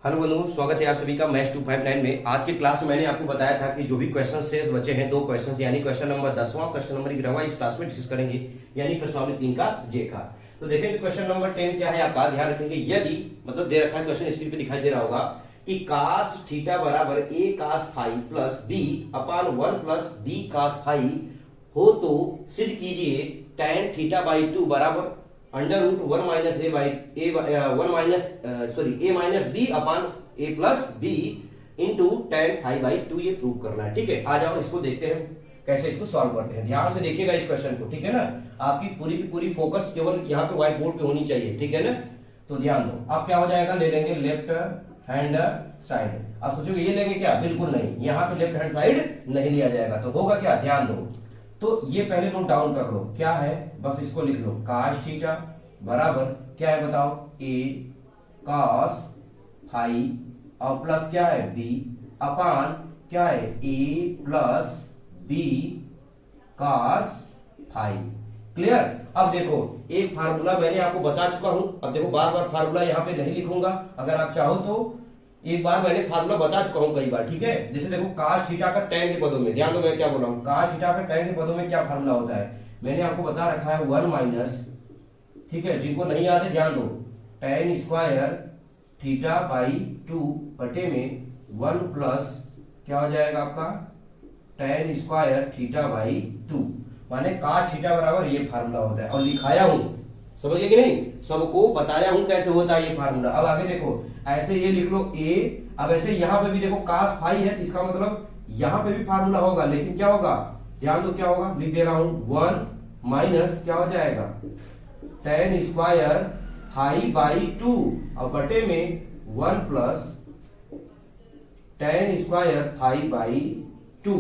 Hello बंधुओं, स्वागत है आप सभी का मैथ्स 259 में। आज की क्लास में मैंने आपको बताया था कि जो भी क्वेश्चन शेष बचे हैं, दो क्वेश्चन यानी क्वेश्चन नंबर 10वां क्वेश्चन नंबर 11वां इस क्लास में डिस्कस करेंगे, यानी प्रश्नावली 3 का जे का। तो देखेंगे क्वेश्चन नंबर 10 क्या है, आपका ध्यान रखेंगे। यदि मतलब दे रखा है क्वेश्चन, स्क्रीन पे दिखाई दे रहा होगा कि cos थीटा बराबर a cos phi plus b upon 1 plus b cos phi हो तो सिद्ध कीजिए tan थीटा बाई 2 बराबर under root 1 minus a by a one minus a minus b upon a plus b into tan phi by 2 ये prove करना है। ठीक है, आ जाओ इसको देखते हैं कैसे इसको सॉल्व करते हैं। ध्यान से देखिएगा इस क्वेश्चन को, ठीक है ना। आपकी पूरी की पूरी फोकस केवल यहाँ पे व्हाइट बोर्ड पे होनी चाहिए, ठीक है ना। तो ध्यान दो, अब क्या हो जाएगा, ले लेंगे लेफ्ट हैंड साइड। अब सोचोगे ये लेंगे क्या, बिल्कुल नहीं, यहाँ पे लेफ्ट हैंड साइड नहीं लिया जाएगा। तो होगा क्या, ध्यान दो। तो ये पहले नोट डाउन कर लो, क्या है, बस इसको लिख लो। cos थीटा बराबर क्या है बताओ, a cos फाई और प्लस क्या है b अपान क्या है a plus b cos phi. Clear. अब देखो एक फार्मूला मैंने आपको बता चुका हूं, अब देखो बार बार फार्मूला यहाँ पे नहीं लिखूंगा, अगर आप चाहो तो एक बार मैंने फार्मूला बता चुका हूं कई बार, ठीक है। जैसे देखो cos थीटा का tan के पदों में, ध्यान दो मैं क्या बोल रहा हूं, cos थीटा का tan के पदों में क्या फार्मूला होता है, मैंने आपको बता रखा है 1 माइनस, ठीक है, जिनको नहीं याद है ध्यान दो, tan स्क्वायर थीटा बाई 2 बटे में 1 प्लस क्या हो जाएगा आपका tan स्क्वायर थीटा बाई 2, माने cos थीटा बराबर ये फार्मूला होता है। और लिखाया हूं, समझ गए कि नहीं, सबको बताया हूं कैसे होता है ये फार्मूला। अब आगे देखो, ऐसे ये लिख लो a, अब ऐसे यहाँ पे भी देखो cos फाई है, तो इसका मतलब यहाँ पे भी फार्मूला होगा, लेकिन क्या होगा, ध्यान दो क्या होगा, लिख दे रहा हूं 1 माइनस क्या हो जाएगा tan स्क्वायर फाई बाई 2 और बटे में 1 plus tan square phi by 2।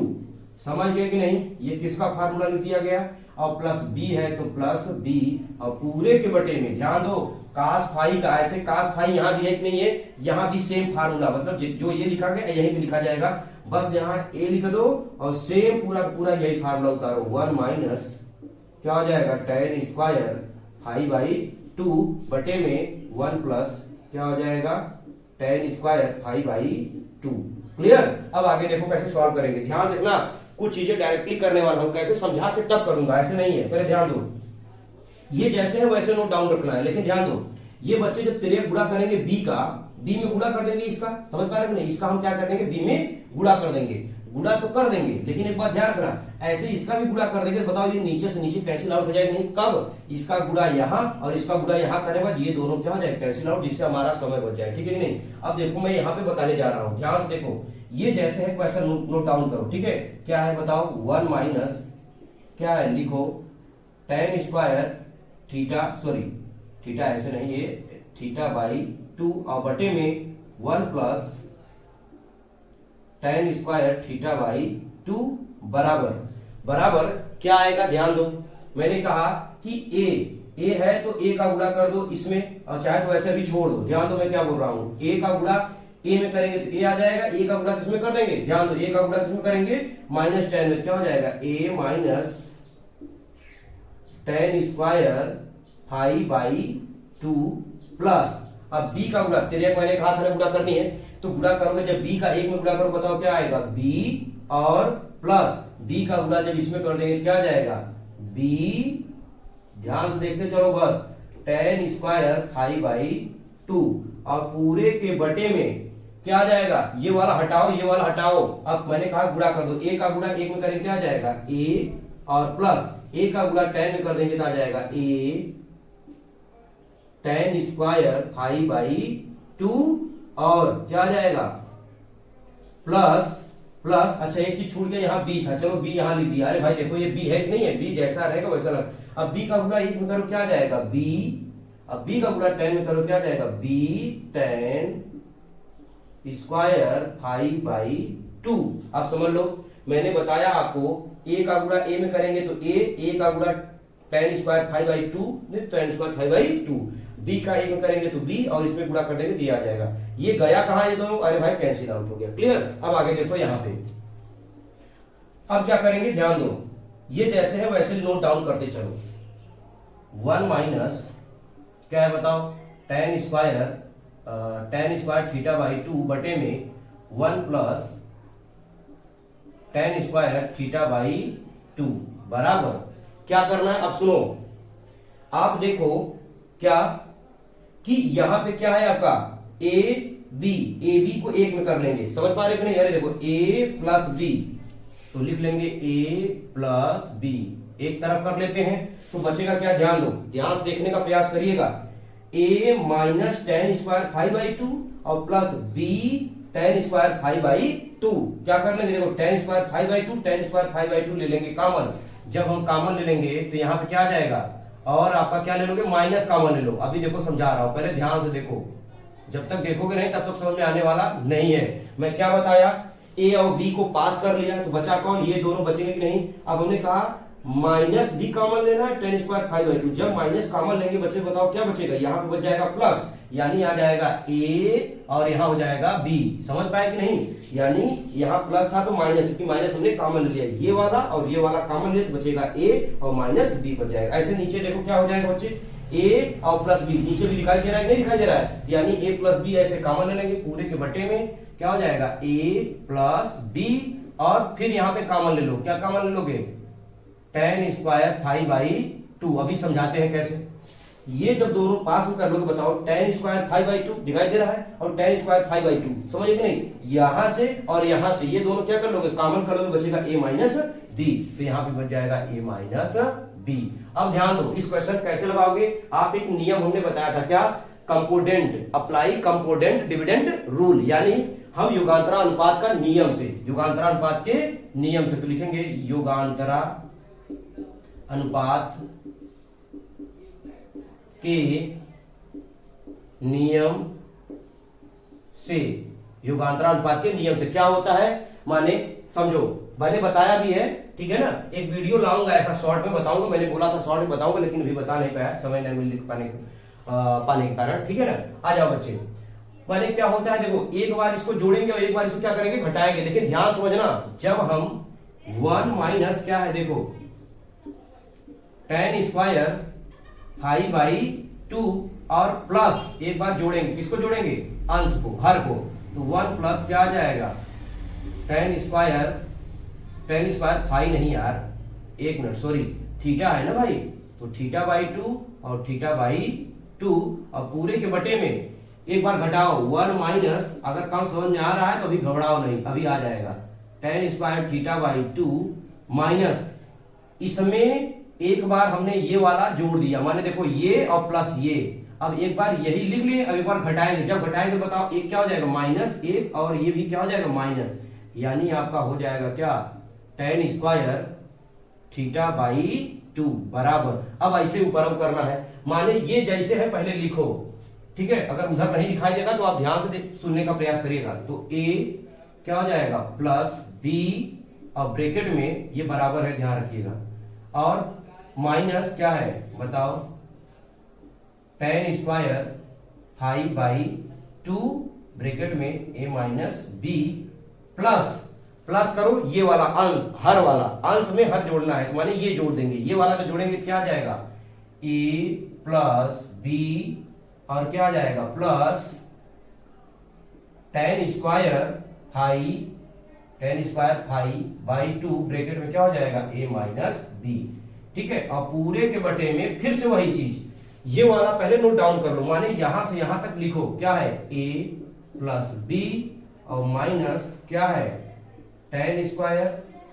समझ गए कि नहीं, ये किसका फार्मूला लिख दिया गया, और प्लस b है तो प्लस b और पूरे के बटे में, ध्यान दो cos फाई का, ऐसे cos फाई यहाँ भी है कि नहीं है, यहाँ भी सेम फार्मूला, मतलब जो ये लिखा गया यहीं पे लिखा जाएगा, बस यहाँ a लिख दो और सेम पूरा पूरा यही फार्मूला उतारो। 1 माइनस क्या हो जाएगा tan स्क्वायर फाई बाई 2 बटे में 1 प्लस क्या हो जाएगा tan square phi by 2। Clear. अब आगे देखो कैसे सॉल्व करेंगे, ध्यान रखना, कुछ चीजें डायरेक्टली करने वाला हूं, कैसे समझा के तब करूंगा, ऐसे नहीं है, पहले ध्यान दो। ये जैसे है वैसे नोट डाउन रखना है, लेकिन ध्यान दो, ये बच्चे जो तेरे गुणा करेंगे बी का, बी में गुणा कर देंगे इसका, समझ पा रहे हो नहीं, इसका हम क्या कर देंगे, बी में गुणा कर देंगे। गुणा तो कर देंगे, लेकिन एक बात ध्यान रखना, ऐसे इसका भी गुणा कर देंगे। बताओ ये नीचे से नीचे कैंसिल आउट हो जाएगा, नहीं कब, इसका गुणा यहाँ और इसका गुणा यहाँ करने बाद ये दोनों क्या हो जाए, कैंसिल आउट, जिससे हमारा समय बच जाए, ठीक है नहीं। अब देखो मैं यहाँ पे बताने जा रहा हूँ, ध्यान से देखो, ये जैसे है क्वेश्चन नोट डाउन करो, ठीक है। क्या है बताओ, 1 माइनस क्या है, लिखो tan square theta, sorry theta ऐसे नहीं, ये थीटा बाई 2 और बटे में 1 plus tan square theta by 2 बराबर बराबर क्या आएगा, ध्यान दो, मैंने कहा कि a है तो a का गुणा कर दो इसमें, और चाहे तो ऐसे भी छोड़ दो। ध्यान दो मैं क्या बोल रहा हूं, a का गुणा a में करेंगे तो a आ जाएगा, a का गुणा किसमें कर देंगे, ध्यान दो, a का गुणा किसमें करेंगे, माइनस tan में क्या हो जाएगा, a minus tan square phi by 2 plus, अब b का गुणा, तेरे मैंने कहा था ना गुणा करनी है, तो गुणा करोगे, जब b का एक में गुणा करो बताओ क्या आएगा, b और प्लस b का गुणा जब इसमें कर देंगे क्या आ जाएगा, b, ध्यान से देखते चलो बस, tan स्क्वायर फाई बाई 2 और पूरे के बटे में क्या आ जाएगा, ये वाला हटाओ ये वाला हटाओ, अब मैंने कहा गुणा कर दो, a का गुणा एक में करेंगे क्या आ जाएगा, a और प्लस a का गुणा tan में कर देंगे तो आ जाएगा a tan square phi by 2 और क्या आ जाएगा प्लस प्लस, अच्छा एक चीज छूट गया, यहाँ b था, चलो b यहाँ लिख दिया। अरे भाई देखो ये b है कि नहीं है, b जैसा रहेगा वैसा लग, अब b का गुणा एक में करो क्या आ जाएगा b, अब b का गुणा tan में करो क्या आ जाएगा b tan square phi by 2। अब समझ लो, मैंने बताया आपको a का गुणा a में करेंगे तो a का गुणा tan square phi by 2, tan square phi by 2, b का एक में करेंगे तो b और इसमें गुणा कर देंगे तो ये आ जाएगा। ये गया कहां ये दोनों, अरे भाई कैंसिल आउट हो गया। क्लियर। अब आगे देखो यहाँ पे, अब क्या करेंगे, ध्यान दो, ये जैसे है वैसे नोट डाउन करते चलो। 1 माइनस क्या है बताओ, tan square ten square theta by 2 बटे में 1 plus ten square theta by 2 बराबर क्या करना है। अब सुनो, आप देखो क्या कि यहां पे क्या है आपका ए बी को एक में कर लेंगे, समझ पा रहे कि नहीं। अरे देखो a प्लस बी, तो लिख लेंगे a प्लस बी, एक तरफ कर लेते हैं तो बचेगा क्या, ध्यान दो, ध्यान से देखने का प्रयास करिएगा। a माइनस टेन स्क्वायर 5/2 और प्लस b टेन स्क्वायर 5/2, क्या कर लेंगे, देखो टेन स्क्वायर 5/2 टेन स्क्वायर 5/2 ले लेंगे कॉमन। जब हम कॉमन ले लेंगे तो यहाँ पे क्या आ जाएगा, और आपका क्या ले लोगे, माइनस कॉमन ले लो। अभी देखो समझा रहा हूं, पहले ध्यान से देखो, जब तक देखोगे नहीं तब तक समझ में आने वाला नहीं है। मैं क्या बताया, ए और बी को पास कर लिया तो बचा कौन, ये दोनों बचेंगे कि नहीं। अब हमने कहा माइनस बी कॉमन लेना है, टेन स्क्वायर 5/2, जब माइनस कॉमन लेंगे बच्चे बताओ क्या बचेगा, यहाँ पे बच जाएगा प्लस, यानी आ जाएगा ए और यहाँ हो जाएगा बी, समझ पाए कि नहीं। यानी यहाँ प्लस था तो माइनस, क्योंकि माइनस हमने कॉमन लिया, ये वाला और ये वाला कॉमन लिया तो बचेगा ए और माइनस बी बच जाएगा। ऐसे नीचे देखो क्या हो जाएगा बच्चे, ए और प्लस बी, नीचे भी दिखाई दे रहा है नहीं दिखाई दे रहा है, यानी ए प्लस बी ऐसे कॉमन ले लेंगे, पूरे के बटे में क्या हो जाएगा ए प्लस बी, और फिर यहाँ पे कॉमन ले लो, क्या कॉमन ले लोगे, टेन स्क्वायर 5/2। अभी समझाते हैं कैसे। ये जब दोनों पास में कर लोगे बताओ, टेन स्क्वायर 5/2 दिखाई दे रहा है और टेन स्क्वायर 5/2, समझे कि नहीं। यहां से और यहां से ये दोनों क्या कर लोगे, कॉमन कर लोगे, बचेगा a माइनस बी, तो यहाँ पे बच जाएगा a माइनस बी। अब ध्यान दो, इस क्वेश्चन कैसे लगाओगे आप, एक नियम हमने बताया था क्या, component, apply component dividend rule, यानी हम युगांतरा अनुपात का नियम से, युगांतरा अनुपात के नियम से, तो लिखेंगे युगांतरा अनुपात के नियम से, युगांतरा अनुपात के नियम से क्या होता है, माने समझो, मैंने बताया भी है, ठीक है ना, एक वीडियो लाऊंगा ऐसा शॉर्ट में बताऊंगा, मैंने बोला था शॉर्ट में बताऊंगा लेकिन अभी बता नहीं पाया, समय नहीं मिल पाने के कारण, ठीक है ना। आ जाओ बच्चे, माने क्या होता है, देखो एक बार इसको जोड़ेंगे और एक बार इसको क्या करेंगे, घटाएंगे। लेकिन ध्यान समझना, जब हम 1 माइनस क्या है देखो टेन स्क्वायर 5/2 और प्लस एक बार जोड़ेंगे, किसको जोड़ेंगे, अंश को, हर को, तो 1 प्लस क्या आ जाएगा, टेन स्क्वायर 5 नहीं यार, एक मिनट सॉरी, थीटा है ना भाई, तो थीटा बाई 2 और थीटा बाई 2, और पूरे के बटे में एक बार घटाओ 1 माइनस, अगर कम समझ में आ रहा है तो अभी घबराओ नहीं, अभी आ जाएगा ten square theta by 2 minus, इसमें एक बार हमने ये वाला जोड़ दिया, माने देखो ये और प्लस ये, अब एक बार यही लिख लिए, अब एक बार घटाएंगे, जब घटाएंगे बताओ एक क्या हो जाएगा, माइनस एक, और ये भी क्या हो जाएगा, माइनस, यानी आपका हो जाएगा क्या, टेन स्क्वायर थीटा बाई 2 बराबर, अब ऐसे ऊपर करना है, माने ये जैसे है पहले लिखो, ठीक है, अगर उधर नहीं दिखाई देगा तो आप ध्यान से सुनने का प्रयास करिएगा। तो a क्या हो जाएगा प्लस b, और ब्रैकेट में ये बराबर है, ध्यान रखिएगा, और माइनस क्या है बताओ, टेन स्क्वायर 5/2 ब्रैकेट में a minus b, plus plus करो ये वाला अंश, हर वाला अंश में हर जोड़ना है, तो माने ये जोड़ देंगे, ये वाला जो जोड़ेंगे क्या आ जाएगा, a प्लस बी, और क्या आ जाएगा प्लस टेन स्क्वायर 5/2 ब्रैकेट में क्या हो जाएगा a माइनस बी, ठीक है, और पूरे के बटे में फिर से वही चीज, ये वाला पहले नोट डाउन कर लो, माने यहां से यहां तक लिखो क्या है, a प्लस बी और माइनस क्या है, टेन स्क्वायर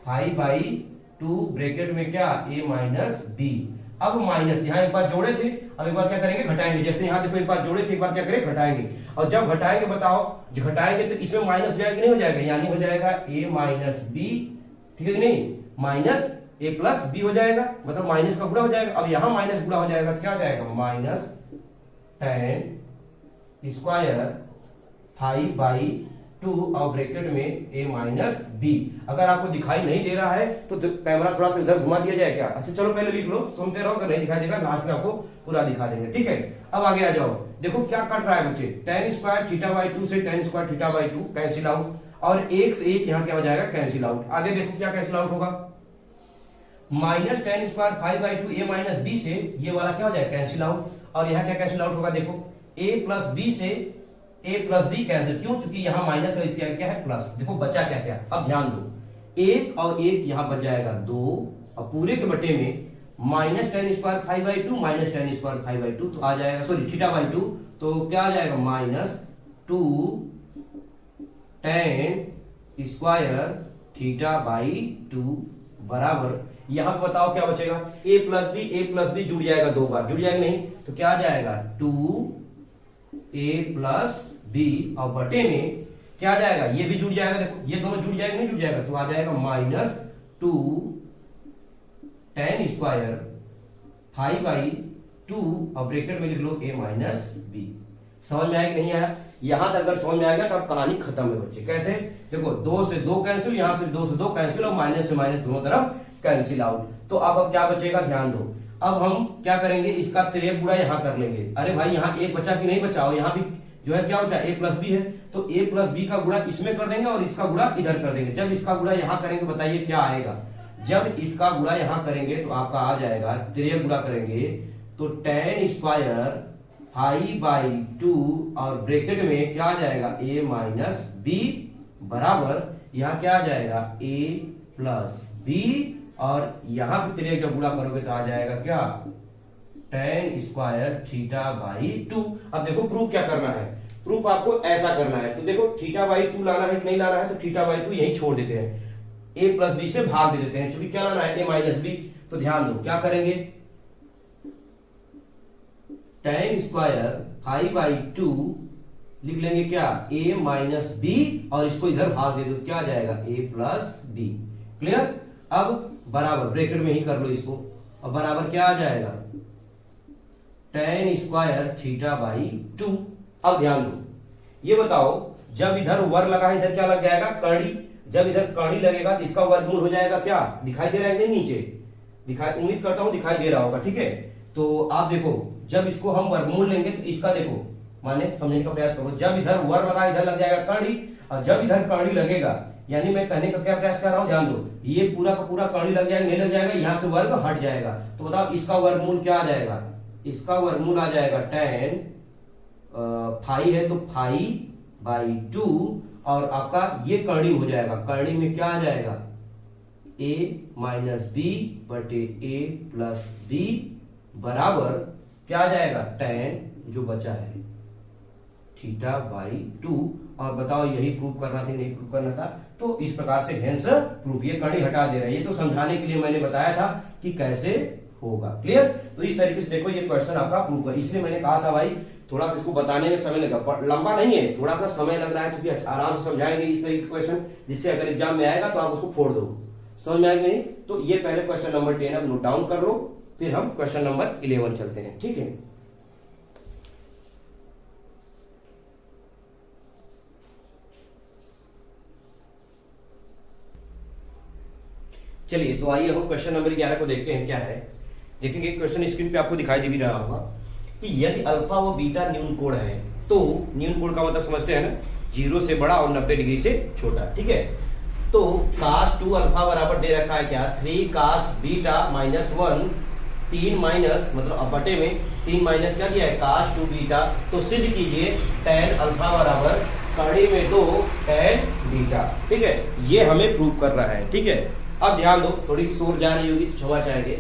5/2 ब्रैकेट में क्या a माइनस बी। अब माइनस यहाँ एक बार जोड़े थे, अब एक बार क्या करेंगे, घटाएंगे, जैसे यहाँ देखो एक बार जोड़े थे, एक बार क्या करेंगे, घटाएंगे, और जब घटाएंगे बताओ, जब घटाएंगे तो इसमें माइनस जाएगा कि नहीं हो जाएगा, यानी हो जाएगा a माइनस बी, ठीक है कि नहीं, माइनस a प्लस बी हो जाएगा, मतलब माइनस का गुणा हो जाएगा, अब यहाँ माइनस गुणा हो जाएगा तो क्या हो जाएगा, माइनस टेन स्क्वायर 5/2 और ब्रैकेट में a माइनस बी। अगर आपको दिखाई नहीं दे रहा है तो कैमरा थोड़ा सा इधर घुमा दिया जाए क्या, अच्छा चलो पहले लिख लो, सुनते रहो, अगर नहीं दिखाई देगा लास्ट में आपको पूरा दिखा देंगे, ठीक है। अब आगे आ जाओ, देखो क्या कट रहा है बच्चे, टेन स्क्वायर थीटा बाई 2 से ten square theta by 2 cancel out, और एक से एक यहाँ क्या हो जाएगा, कैंसिल आउट। आगे देखो क्या कैंसिल आउट होगा, minus tan square 5/2 a minus b से ये वाला क्या हो जाएगा, कैंसिल आउट, और यहाँ क्या कैंसिल आउट होगा, देखो a प्लस बी से ए प्लस बी कैंसिल, क्यों? चूंकि यहाँ माइनस है, इसका क्या है प्लस। देखो बचा क्या क्या, अब ध्यान दो, एक और एक यहाँ बच जाएगा 2, और पूरे के बटे में minus tan square 5/2 minus tan square 5/2 तो आ जाएगा, सॉरी θ/2, तो क्या आ जाएगा -2 tan स्क्वायर θ/2 बराबर, यहां पे बताओ क्या बचेगा, a प्लस बी जुड़ जाएगा, 2 बार जुड़ जाएगा, नहीं तो क्या आ जाएगा 2a प्लस बी, और बटे में क्या आ जाएगा, ये भी जुड़ जाएगा, देखो ये दोनों जुड़ जाएगा, नहीं जुड़ जाएगा, तो आ जाएगा -2 tan स्क्वायर 5/2 और ब्रैकेट में लिख लो a माइनस बी। समझ में आया कि नहीं आया? यहां तक अगर समझ में आ गया तो अब कहानी खत्म है बच्चे। कैसे? देखो 2 से 2 कैंसिल, यहां से 2 से 2 कैंसिल, और माइनस से माइनस दोनों तरफ कैंसिल आउट। तो अब क्या बचेगा, ध्यान दो, अब हम क्या करेंगे, इसका तिर्यक गुणा यहां कर लेंगे। अरे भाई यहाँ एक बचा कि नहीं बचा, यहाँ भी जो है क्या बचा, a प्लस बी है, तो a प्लस बी का गुणा इसमें कर देंगे और इसका गुणा इधर कर देंगे। जब इसका गुणा यहां करेंगे बताइए क्या आएगा, जब इसका गुणा यहां करेंगे तो आपका आ जाएगा, तिर्यक गुणा करेंगे तो tan स्क्वायर 5/2 और ब्रैकेट में क्या आ जाएगा a माइनस बी बराबर, यहाँ क्या आ जाएगा a प्लस बी, और यहां पे तिर्यक जब गुणा करोगे तो आ जाएगा क्या, tan स्क्वायर θ/2। अब देखो प्रूफ क्या करना है, प्रूफ आपको ऐसा करना है, तो देखो θ/2 लाना है कि नहीं लाना है, तो θ/2 यही छोड़ देते हैं, a प्लस बी से भाग दे देते हैं, क्योंकि क्या लाना है a माइनस बी। तो ध्यान दो क्या करेंगे, tan स्क्वायर 5/2 लिख लेंगे क्या, a माइनस बी, और इसको इधर भाग दे दो तो क्या आ जाएगा a प्लस बी। क्लियर? अब बराबर ब्रैकेट में ही कर लो इसको, और बराबर क्या आ जाएगा, tan स्क्वायर θ/2। अब ध्यान दो, ये बताओ जब इधर वर्ग लगा है, इधर क्या लग जाएगा, कड़ी, जब इधर कड़ी लगेगा तो इसका वर्गमूल हो जाएगा क्या, दिखाई दे रहा है नहीं नीचे, दिखाई, उम्मीद करता हूं दिखाई दे रहा होगा, ठीक है। तो आप देखो जब इसको हम वर्गमूल लेंगे तो इसका देखो, माने समझने का प्रयास करो, जब इधर वर्ग लगा इधर लग जाएगा कड़ी, और जब इधर कड़ी लगेगा, यानी मैं कहने का क्या प्रयास कर रहा हूं, ध्यान दो, ये पूरा का पूरा कड़ी लग जाएगा, नहीं लग जाएगा, यहां से वर्ग हट जाएगा, तो बताओ इसका वर्गमूल क्या आ जाएगा, इसका वर्गमूल आ जाएगा tan 5 है तो 5/2, और आपका ये कर्णी हो जाएगा, कर्णी में क्या आ जाएगा, a माइनस बी बटे a प्लस बी बराबर क्या आ जाएगा, tan जो बचा है θ/2। और बताओ यही प्रूफ करना था नहीं प्रूफ करना था, तो इस प्रकार से हेंस प्रूफ, ये कर्णी हटा दे रहा है, ये तो समझाने के लिए मैंने बताया था कि कैसे होगा। क्लियर? तो इस तरीके से देखो ये क्वेश्चन आपका प्रूफ है, इसलिए मैंने कहा था भाई थोड़ा सा इसको बताने में समय लगा, लंबा नहीं है, थोड़ा सा समय लग रहा है, क्योंकि आराम से समझाएंगे इस तरीके के क्वेश्चन, जिससे अगर एग्जाम में आएगा तो आप उसको फोड़ दो। समझ में आएगा नहीं? तो ये पहले क्वेश्चन नंबर 10 अब नोट डाउन कर लो, फिर हम क्वेश्चन नंबर 11 चलते हैं, ठीक है। चलिए तो आइए हम क्वेश्चन नंबर 11 को देखते हैं क्या है। देखेंगे क्वेश्चन स्क्रीन पे आपको दिखाई दे भी रहा होगा कि यदि अल्फा व बीटा न्यून कोण है, तो न्यून कोण का मतलब समझते हैं ना, 0 से बड़ा और 90 डिग्री से छोटा, ठीक है। तो cos 2 अल्फा बराबर दे रखा है क्या, 3 cos बीटा माइनस 1, 3 माइनस मतलब अब बटे में 3 माइनस क्या दिया है cos 2 बीटा, तो सिद्ध कीजिए tan अल्फा बराबर कड़ी में 2 tan बीटा, ठीक है। ये हमें प्रूव करना है, ठीक है। अब ध्यान दो, थोड़ी शोर जा रही होगी तो क्षमा चाहेंगे।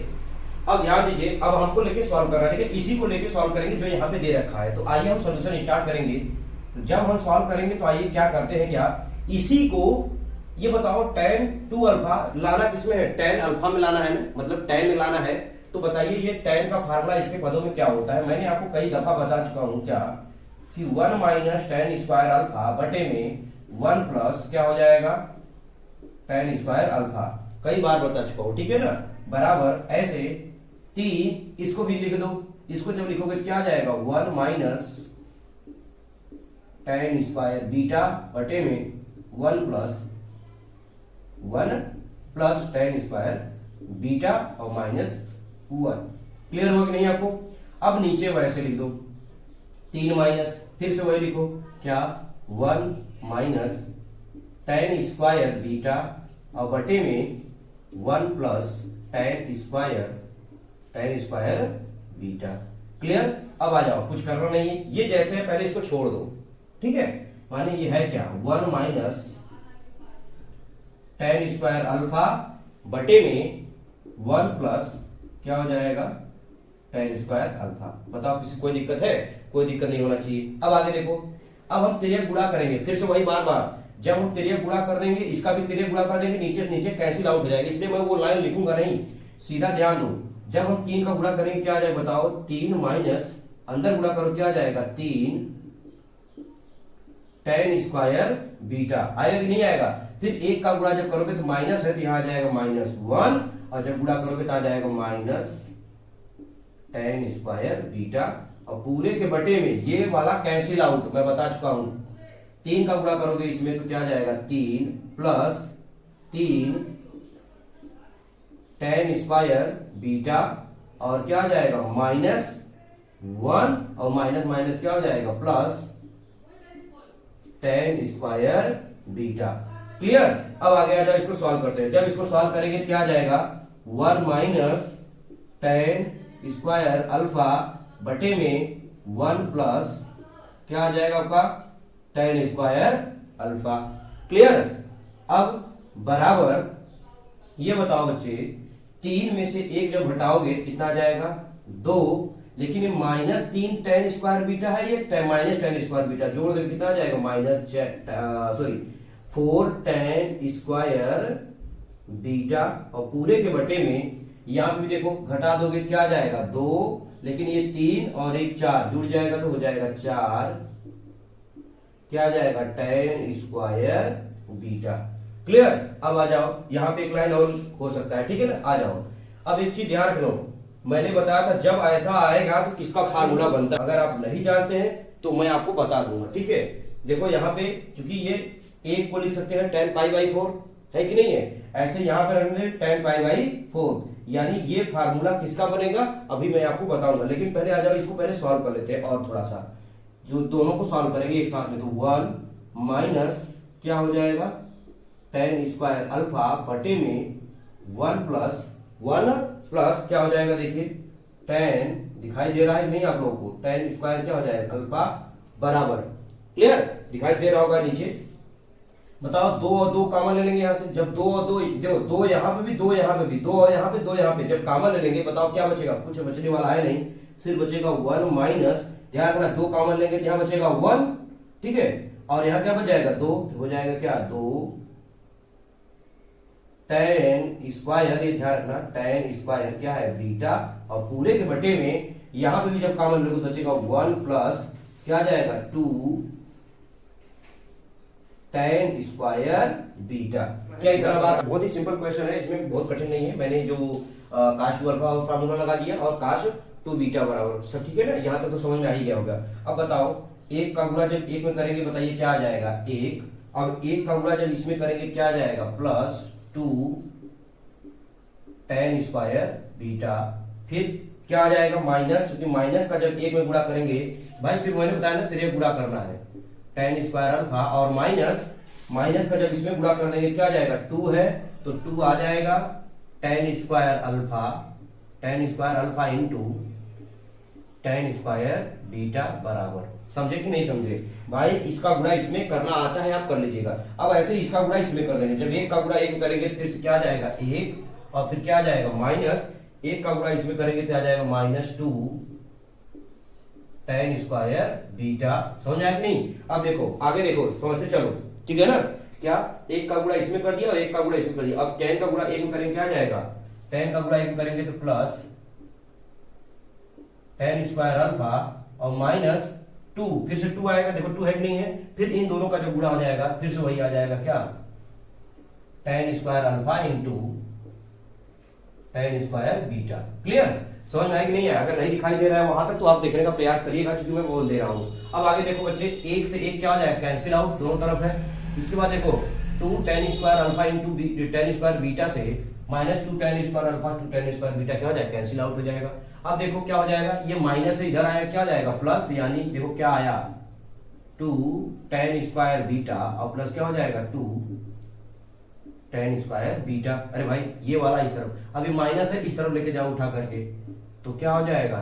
अब ध्यान दीजिए, अब हमको लेके सॉल्व करना है, ठीक है, इसी को लेके सॉल्व करेंगे जो यहाँ पे दे रखा है। तो आइए हम सॉल्यूशन स्टार्ट करेंगे। तो जब हम सॉल्व करेंगे तो आइए क्या करते हैं, क्या इसी को ये बताओ tan 2 अल्फा लाना किसमें है, tan अल्फा में लाना है ना, मतलब tan में लाना है। तो बताइए ये tan का फार्मूला इसके पदों में क्या होता है, मैंने आपको कई दफा बता चुका हूं क्या कि 1 माइनस tan स्क्वायर अल्फा बटे में 1 प्लस क्या हो जाएगा tan स्क्वायर अल्फा, कई बार बता चुका हूं, ठीक है ना, बराबर ऐसे 3, इसको भी लिख दो, इसको जब लिखोगे तो क्या आ जाएगा 1 माइनस tan स्क्वायर बीटा बटे में 1 प्लस tan स्क्वायर बीटा और माइनस 1। क्लियर हो कि नहीं आपको? अब नीचे वैसे लिख दो, 3 माइनस, फिर से वही लिखो क्या 1 माइनस tan स्क्वायर बीटा और बटे में 1 plus tan square beta. Clear? अब आ जाओ, कुछ करना नहीं है, ये जैसे है पहले इसको छोड़ दो, ठीक है, माने ये है क्या 1 माइनस tan स्क्वायर अल्फा बटे में 1 प्लस क्या हो जाएगा tan स्क्वायर अल्फा। बताओ किसी कोई दिक्कत है? कोई दिक्कत नहीं होना चाहिए। अब आगे देखो, अब हम तिर्यक गुणा करेंगे, फिर से वही बार बार जब हम तिर्यक गुणा कर देंगे, इसका भी तिर्यक गुणा कर देंगे, नीचे से नीचे कैंसिल आउट हो जाएगा, इसलिए मैं वो लाइन लिखूंगा नहीं, सीधा ध्यान दो। जब हम 3 का गुणा करेंगे क्या आ जाएगा बताओ, 3 माइनस अंदर गुणा करो क्या आ जाएगा 3 tan स्क्वायर बीटा, आएगा कि नहीं आएगा। फिर 1 का गुणा जब करोगे तो माइनस है तो यहां आ जाएगा -1, और जब गुणा करोगे तो आ जाएगा माइनस tan स्क्वायर बीटा, और पूरे के बटे में ये वाला कैंसिल आउट, मैं बता चुका हूं। 3 का गुणा करोगे इसमें तो क्या आ जाएगा 3 प्लस 3 tan स्क्वायर बीटा, और क्या आ जाएगा -1, और माइनस माइनस क्या हो जाएगा plus tan square beta. Clear? अब आगे आ जाओ, इसको सॉल्व करते हैं। जब इसको सॉल्व करेंगे क्या आ जाएगा 1 माइनस tan स्क्वायर अल्फा बटे में 1 प्लस क्या आ जाएगा आपका tan स्क्वायर अल्फा। क्लियर? अब बराबर ये बताओ बच्चे, 3 में से 1 जब घटाओगे कितना आ जाएगा 2, लेकिन ये -3 tan स्क्वायर बीटा है, ये माइनस tan स्क्वायर बीटा, जोड़ दो कितना आ जाएगा 4 tan स्क्वायर बीटा, और पूरे के बटे में यहां पे भी देखो घटा दोगे क्या आ जाएगा 2, लेकिन ये 3 और 1 4 जुड़ जाएगा तो हो जाएगा 4, क्या आ जाएगा tan स्क्वायर बीटा। क्लियर? अब आ जाओ, यहां पे एक लाइन और हो सकता है, ठीक है ना, आ जाओ। अब एक चीज ध्यान रखो, मैंने बताया था जब ऐसा आएगा तो किसका फार्मूला बनता है, अगर आप नहीं जानते हैं तो मैं आपको बता दूंगा, ठीक है। देखो यहाँ पे चूंकि ये 1 को लिख सकते हैं tan π/4, है कि नहीं है, ऐसे यहाँ पे रखेंगे tan π/4, यानी ये फार्मूला किसका बनेगा अभी मैं आपको बताऊंगा। लेकिन पहले आ जाओ, इसको पहले सॉल्व कर लेते हैं और थोड़ा सा, जो दोनों को सॉल्व करेंगे एक साथ में, तो 1 माइनस क्या हो जाएगा tan स्क्वायर अल्फा बटे में 1 प्लस क्या हो जाएगा, देखिए tan, दिखाई दे रहा है नहीं आप लोगों को, tan स्क्वायर क्या हो जाएगा अल्फा बराबर, क्लियर दिखाई दे रहा होगा नीचे। बताओ 2 और 2 कॉमन ले लेंगे यहां से, जब 2 और 2 देखो 2 यहां पे भी 2 यहां पे भी 2 और यहां पे 2 यहां पे, जब कॉमन ले लेंगे बताओ क्या बचेगा, कुछ बचने वाला है नहीं, सिर्फ बचेगा 1 माइनस, ध्यान रखना 2 कॉमन लेंगे तो यहां बचेगा 1, ठीक है, और यहां क्या बच जाएगा 2, तो हो जाएगा क्या 2 tan स्क्वायर, ये ध्यान रखना tan स्क्वायर क्या है बीटा, और पूरे के बटे में यहां पे भी जब कॉमन लोगे तो बचेगा 1 प्लस क्या आ जाएगा 2 tan स्क्वायर बीटा। क्या इतना बात, बहुत ही सिंपल क्वेश्चन है, इसमें बहुत कठिन नहीं है। मैंने जो cos 2 अल्फा फार्मूला लगा दिया और cos 2 बीटा बराबर सब, ठीक है ना, यहां तक तो समझ में आ ही गया होगा। अब बताओ 1 का गुणा जब 1 में करेंगे बताइए क्या आ जाएगा 1, अब 1 का गुणा जब इसमें करेंगे क्या आ जाएगा प्लस 2 tan स्क्वायर बीटा, फिर क्या आ जाएगा माइनस, क्योंकि माइनस का जब 1 में गुणा करेंगे भाई, सिर्फ मैंने बताया ना तेरे गुणा करना है tan स्क्वायर अल्फा, और माइनस का जब इसमें गुणा कर देंगे क्या आ जाएगा 2 है तो 2 आ जाएगा tan square alpha into tan square beta बराबर। समझे कि नहीं समझे भाई? इसका गुणा इसमें करना आता है आप कर लीजिएगा। अब ऐसे इसका गुणा इसमें कर देंगे, जब 1 का गुणा 1 करेंगे फिर से क्या आ जाएगा 1, और फिर क्या आ जाएगा माइनस, 1 का गुणा इसमें करेंगे तो आ जाएगा -2 tan स्क्वायर बीटा। समझ आया कि नहीं? अब देखो आगे देखो, समझते चलो, ठीक है ना। क्या 1 का गुणा इसमें कर दिया और 1 का गुणा इसमें कर दिया, अब tan का गुणा 1 में करेंगे क्या आ जाएगा, tan का गुणा 1 में करेंगे तो प्लस tan स्क्वायर अल्फा और माइनस 2, फिर से 2 आएगा, देखो 2 है कि नहीं है, फिर इन दोनों का जब गुणा हो जाएगा फिर से वही आ जाएगा क्या tan square alpha into tan square beta. Clear? समझ में आया कि नहीं है? अगर नहीं दिखाई दे रहा है वहां तक तो आप देखने का प्रयास करिएगा, क्योंकि मैं बोल दे रहा हूं। अब आगे देखो बच्चे, 1 से 1 क्या हो जाएगा कैंसिल आउट, दोनों तरफ है। इसके बाद देखो 2 tan square alpha into tan square beta से -2 tan square alpha two tan square beta क्या हो जाएगा कैंसिल आउट हो जाएगा। अब देखो क्या हो जाएगा, ये माइनस से इधर आया क्या जाएगा प्लस, यानी देखो क्या आया 2 tan स्क्वायर बीटा और प्लस क्या हो जाएगा 2 tan स्क्वायर बीटा। अरे भाई ये वाला इस तरफ, अभी माइनस है इस तरफ लेके जाओ उठा करके, तो क्या हो जाएगा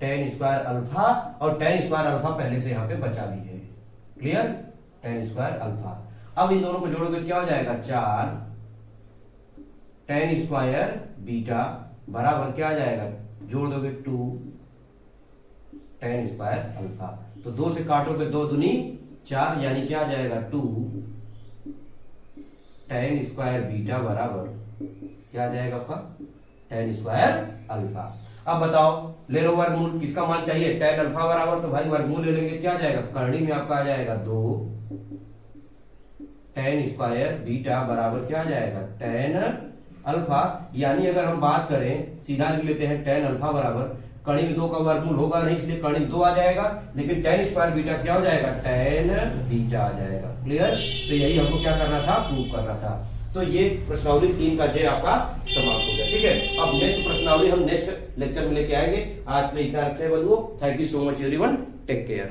tan स्क्वायर अल्फा, और tan स्क्वायर अल्फा पहले से यहाँ पे बचा भी है। Clear, tan square alpha. अब इन दोनों को जोड़ोगे तो क्या हो जाएगा 4 tan स्क्वायर बीटा बराबर क्या आ जाएगा, जोड़ दोगे 2 tan स्क्वायर अल्फा। तो 2 से काटोगे 2 दूनी 4, यानी क्या आ जाएगा 2 tan स्क्वायर बीटा बराबर क्या आ जाएगा आपका tan स्क्वायर अल्फा। अब बताओ ले लो वर्गमूल, किसका मान चाहिए, tan अल्फा बराबर, तो भाई वर्गमूल ले लेंगे, क्या आ जाएगा करनी में आपका आ जाएगा 2 tan स्क्वायर बीटा बराबर क्या आ जाएगा tan अल्फा। यानी अगर हम बात करें सीधा लिख लेते हैं tan अल्फा बराबर, कड़ी में 2 का वर्गमूल होगा नहीं इसलिए कड़ी में 2 आ जाएगा, लेकिन tan स्क्वायर बीटा क्या हो जाएगा tan बीटा आ जाएगा। क्लियर, तो यही हमको क्या करना था, प्रूव करना था। तो ये प्रश्नावली 3 का जे आपका समाप्त हो गया। ठीक है, अब नेक्स्ट प्रश्नावली हम नेक्स्ट लेक्चर में लेके आएंगे। आज के लिए इतना अच्छा है बंधुओं, thank you so much everyone, take care.